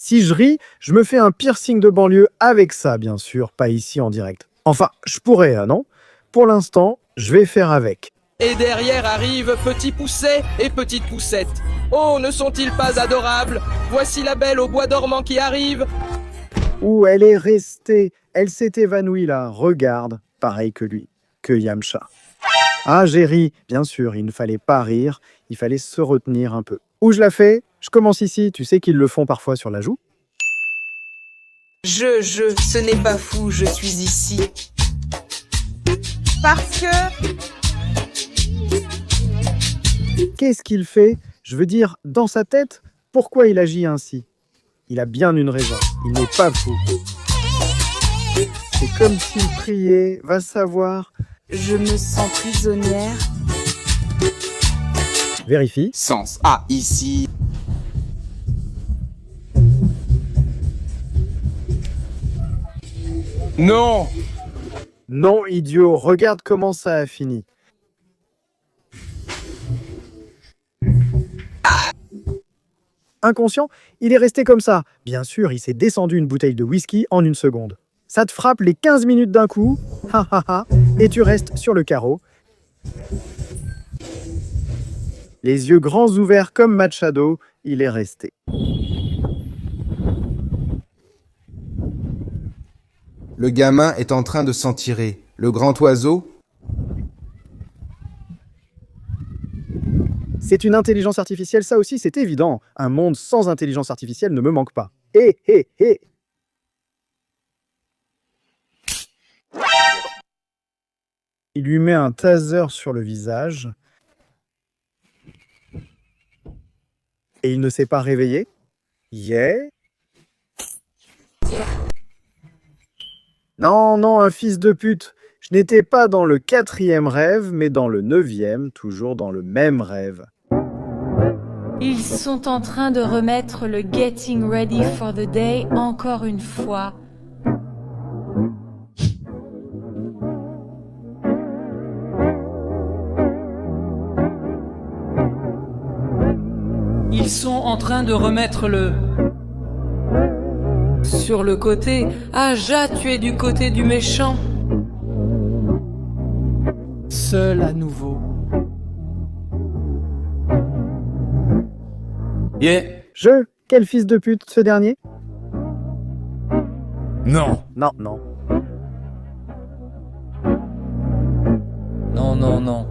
Si je ris, je me fais un piercing de banlieue avec ça, bien sûr, pas ici en direct. Enfin, je pourrais, hein, non? Pour l'instant, je vais faire avec. Et derrière arrivent Petit Pousset et Petite Poussette. Oh, ne sont-ils pas adorables? Voici la belle au bois dormant qui arrive. Ouh, elle est restée. Elle s'est évanouie là. Regarde, pareil que lui, que Yamcha. Ah, j'ai ri. Bien sûr, il ne fallait pas rire. Il fallait se retenir un peu. Où je la fais? Je commence ici. Tu sais qu'ils le font parfois sur la joue. Ce n'est pas fou, je suis ici. Parce que... Qu'est-ce qu'il fait? Je veux dire, dans sa tête, pourquoi il agit ainsi? Il a bien une raison. Il n'est pas fou. C'est comme s'il priait. Va savoir. Je me sens prisonnière. Vérifie. Sens A ici. Non. Non, idiot. Regarde comment ça a fini. Inconscient, il est resté comme ça. Bien sûr, il s'est descendu une bouteille de whisky en une seconde. Ça te frappe les 15 minutes d'un coup, et tu restes sur le carreau. Les yeux grands ouverts comme Machado, il est resté. Le gamin est en train de s'en tirer. Le grand oiseau... C'est une intelligence artificielle, ça aussi c'est évident. Un monde sans intelligence artificielle ne me manque pas. Hé, hé, hé. Il lui met un taser sur le visage. Et il ne s'est pas réveillé. Yeah. Non, non, un fils de pute. Je n'étais pas dans le 4e rêve, mais dans le 9e, toujours dans le même rêve. Ils sont en train de remettre le Getting Ready for the Day encore une fois. Ils sont en train de remettre le... Sur le côté. Ah, Ja, tu es du côté du méchant. Seul à nouveau. Yeah. Quel fils de pute, ce dernier? Non. Non, non. Non, non, non.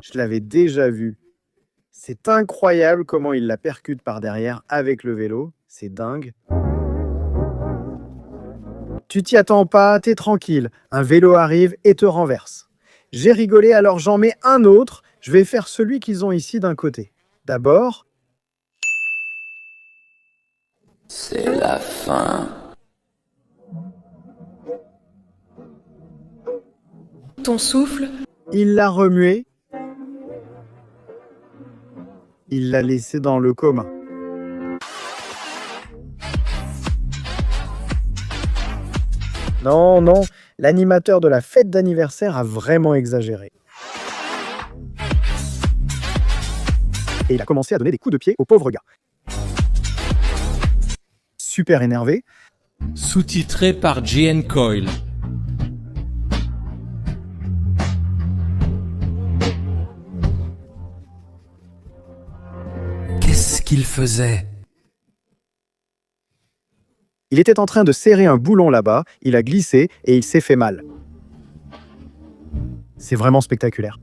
Je l'avais déjà vu. C'est incroyable comment il la percute par derrière avec le vélo. C'est dingue. Tu t'y attends pas, t'es tranquille. Un vélo arrive et te renverse. J'ai rigolé, alors j'en mets un autre. Je vais faire celui qu'ils ont ici d'un côté. D'abord... C'est la fin. Ton souffle? Il l'a remué. Il l'a laissé dans le coma. Non, non, l'animateur de la fête d'anniversaire a vraiment exagéré. Et il a commencé à donner des coups de pied au pauvre gars. Super énervé. Sous-titré par JN Coyle. Qu'est-ce qu'il faisait? Il était en train de serrer un boulon là-bas, il a glissé et il s'est fait mal. C'est vraiment spectaculaire.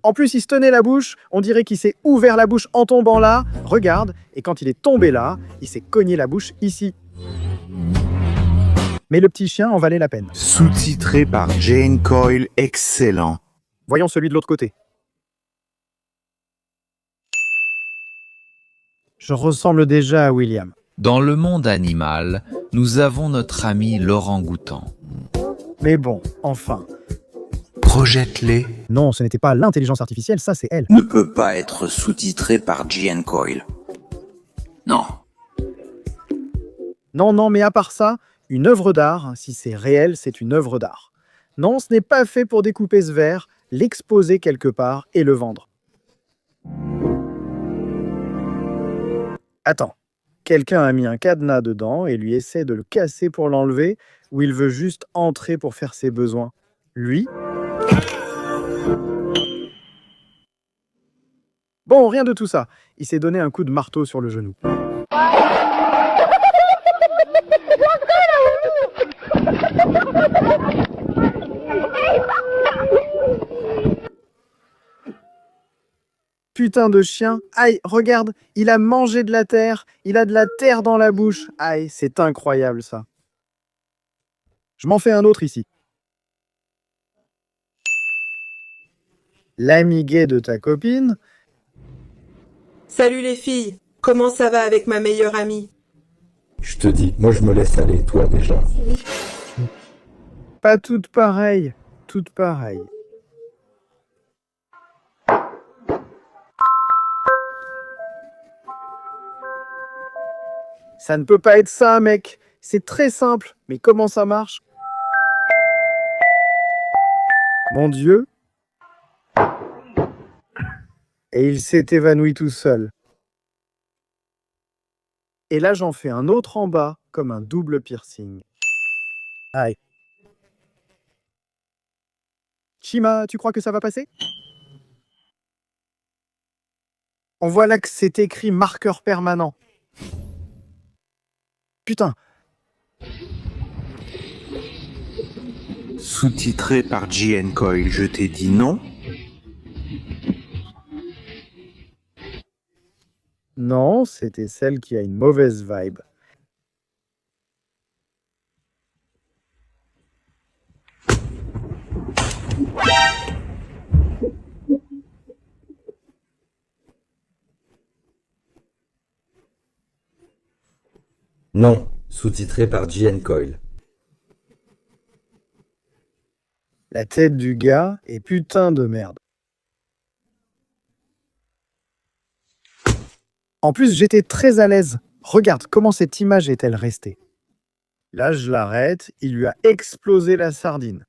En plus, il se tenait la bouche, on dirait qu'il s'est ouvert la bouche en tombant là. Regarde, et quand il est tombé là, il s'est cogné la bouche ici. Mais le petit chien en valait la peine. Sous-titré par Jane Coyle, excellent. Voyons celui de l'autre côté. Je ressemble déjà à William. Dans le monde animal, nous avons notre ami l'orang-outan. Mais bon, enfin. Projette-les. Non, ce n'était pas l'intelligence artificielle, ça c'est elle. Ne peut pas être sous-titré par JN Coyle. Non. Non, non, mais à part ça, une œuvre d'art, si c'est réel, c'est une œuvre d'art. Non, ce n'est pas fait pour découper ce verre, l'exposer quelque part et le vendre. Attends, quelqu'un a mis un cadenas dedans et lui essaie de le casser pour l'enlever, ou il veut juste entrer pour faire ses besoins. Lui? Bon, rien de tout ça. Il s'est donné un coup de marteau sur le genou. Putain de chien. Aïe, regarde, il a mangé de la terre. Il a de la terre dans la bouche. Aïe, c'est incroyable ça. Je m'en fais un autre ici. L'ami gay de ta copine. Salut les filles, comment ça va avec ma meilleure amie? Je te dis, moi je me laisse aller, toi déjà. Pas toutes pareilles, toutes pareilles. Ça ne peut pas être ça, mec. C'est très simple. Mais comment ça marche? Mon Dieu. Et il s'est évanoui tout seul. Et là, j'en fais un autre en bas, comme un double piercing. Aïe. Shima, tu crois que ça va passer? On voit là que c'est écrit marqueur permanent. Putain. Sous-titré par JN Coil, je t'ai dit non? Non, c'était celle qui a une mauvaise vibe. Non, sous-titré par JN Coil. La tête du gars est putain de merde. En plus, j'étais très à l'aise. Regarde comment cette image est-elle restée. Là, je l'arrête, il lui a explosé la sardine.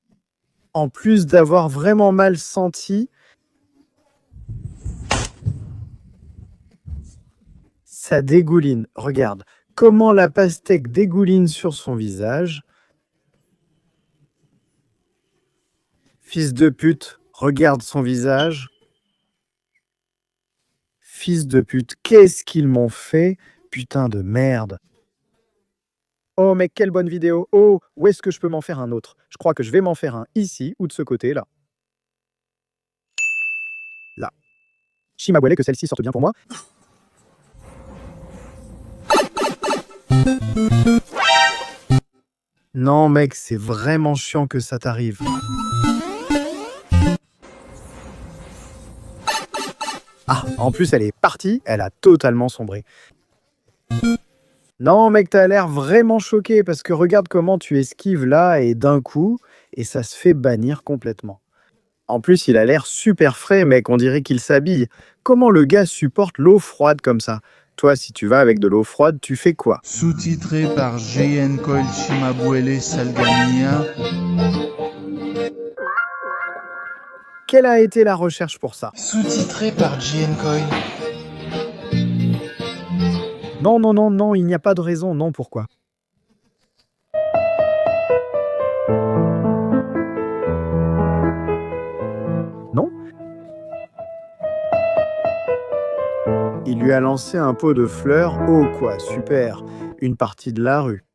En plus d'avoir vraiment mal senti, ça dégouline. Regarde comment la pastèque dégouline sur son visage. Fils de pute, regarde son visage. Fils de pute, qu'est-ce qu'ils m'ont fait? Putain de merde. Oh mec, quelle bonne vidéo. Oh, où est-ce que je peux m'en faire un autre? Je crois que je vais m'en faire un ici ou de ce côté-là. Là. Shima voulait que celle-ci sorte bien pour moi. Non mec, c'est vraiment chiant que ça t'arrive. Ah, en plus elle est partie, elle a totalement sombré. Non mec, t'as l'air vraiment choqué parce que regarde comment tu esquives là et d'un coup, et ça se fait bannir complètement. En plus, il a l'air super frais mec, on dirait qu'il s'habille. Comment le gars supporte l'eau froide comme ça? Toi, si tu vas avec de l'eau froide, tu fais quoi? Sous-titré par JN Coil Chimabuele Salgamia. Quelle a été la recherche pour ça? Sous-titré par JN Coil. Non, non, non, non, il n'y a pas de raison, non, pourquoi? Non? Il lui a lancé un pot de fleurs, oh quoi, super, une partie de la rue.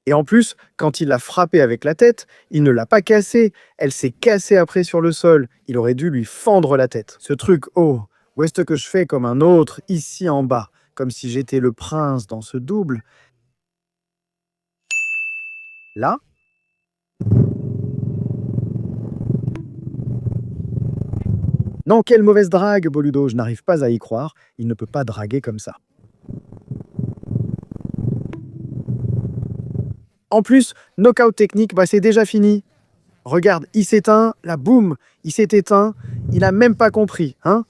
Et en plus, quand il l'a frappée avec la tête, il ne l'a pas cassée. Elle s'est cassée après sur le sol. Il aurait dû lui fendre la tête. Ce truc, oh, où est-ce que je fais comme un autre, ici en bas, comme si j'étais le prince dans ce double? Là? Non, quelle mauvaise drague, Boludo, je n'arrive pas à y croire. Il ne peut pas draguer comme ça. En plus, knockout technique, bah c'est déjà fini. Regarde, il s'éteint, là, boum, il s'est éteint, il n'a même pas compris, hein.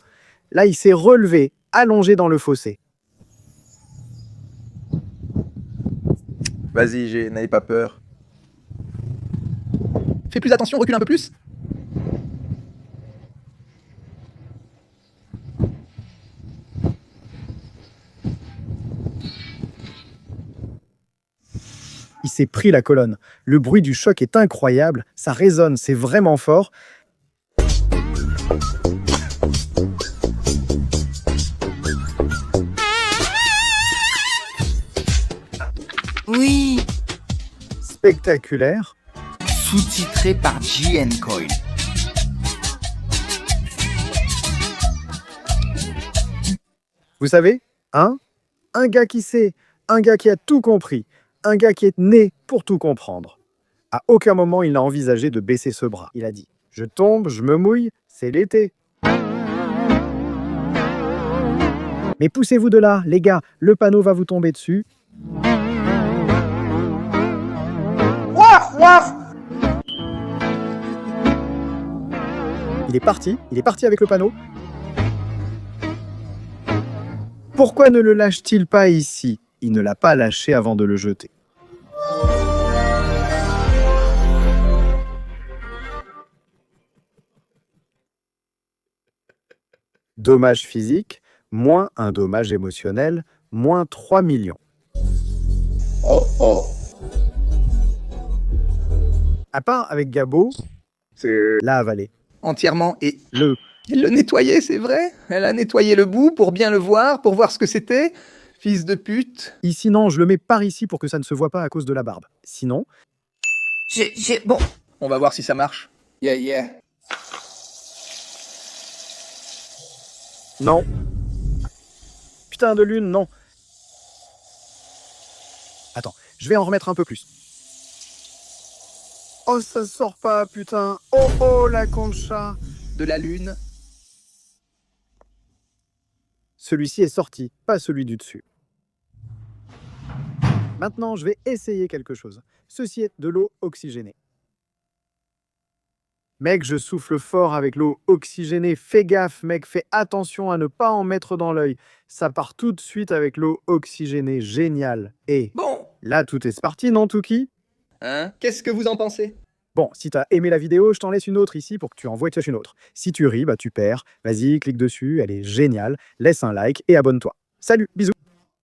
Là, il s'est relevé, allongé dans le fossé. Vas-y, n'aie pas peur. Fais plus attention, recule un peu plus. Il s'est pris la colonne. Le bruit du choc est incroyable, ça résonne, c'est vraiment fort. Oui. Spectaculaire. Sous-titré par J.N. Coyle. Vous savez, un gars qui sait, un gars qui a tout compris, un gars qui est né pour tout comprendre. À aucun moment il n'a envisagé de baisser ce bras. Il a dit « Je tombe, je me mouille, c'est l'été ». Mais poussez-vous de là, les gars, le panneau va vous tomber dessus. Il est parti avec le panneau. Pourquoi ne le lâche-t-il pas ici? Il ne l'a pas lâché avant de le jeter. Dommage physique, moins un dommage émotionnel, moins 3 millions. Oh oh. À part avec Gabo, l'a avalé. Entièrement et... Elle le nettoyait, c'est vrai? Elle a nettoyé le bout pour bien le voir, pour voir ce que c'était? Fils de pute. Ici, non, je le mets par ici pour que ça ne se voit pas à cause de la barbe. Sinon... Bon, on va voir si ça marche. Yeah. Non. Putain de lune, non. Attends, je vais en remettre un peu plus. Oh, ça sort pas, putain. Oh, la concha. De la lune. Celui-ci est sorti, pas celui du dessus. Maintenant, je vais essayer quelque chose. Ceci est de l'eau oxygénée. Mec, je souffle fort avec l'eau oxygénée. Fais gaffe, mec, fais attention à ne pas en mettre dans l'œil. Ça part tout de suite avec l'eau oxygénée. Génial. Et bon, là, tout est parti, non, Touki? Hein? Qu'est-ce que vous en pensez? Bon, si t'as aimé la vidéo, je t'en laisse une autre ici pour que tu envoies une autre. Si tu ris, bah tu perds. Vas-y, clique dessus, elle est géniale. Laisse un like et abonne-toi. Salut, bisous.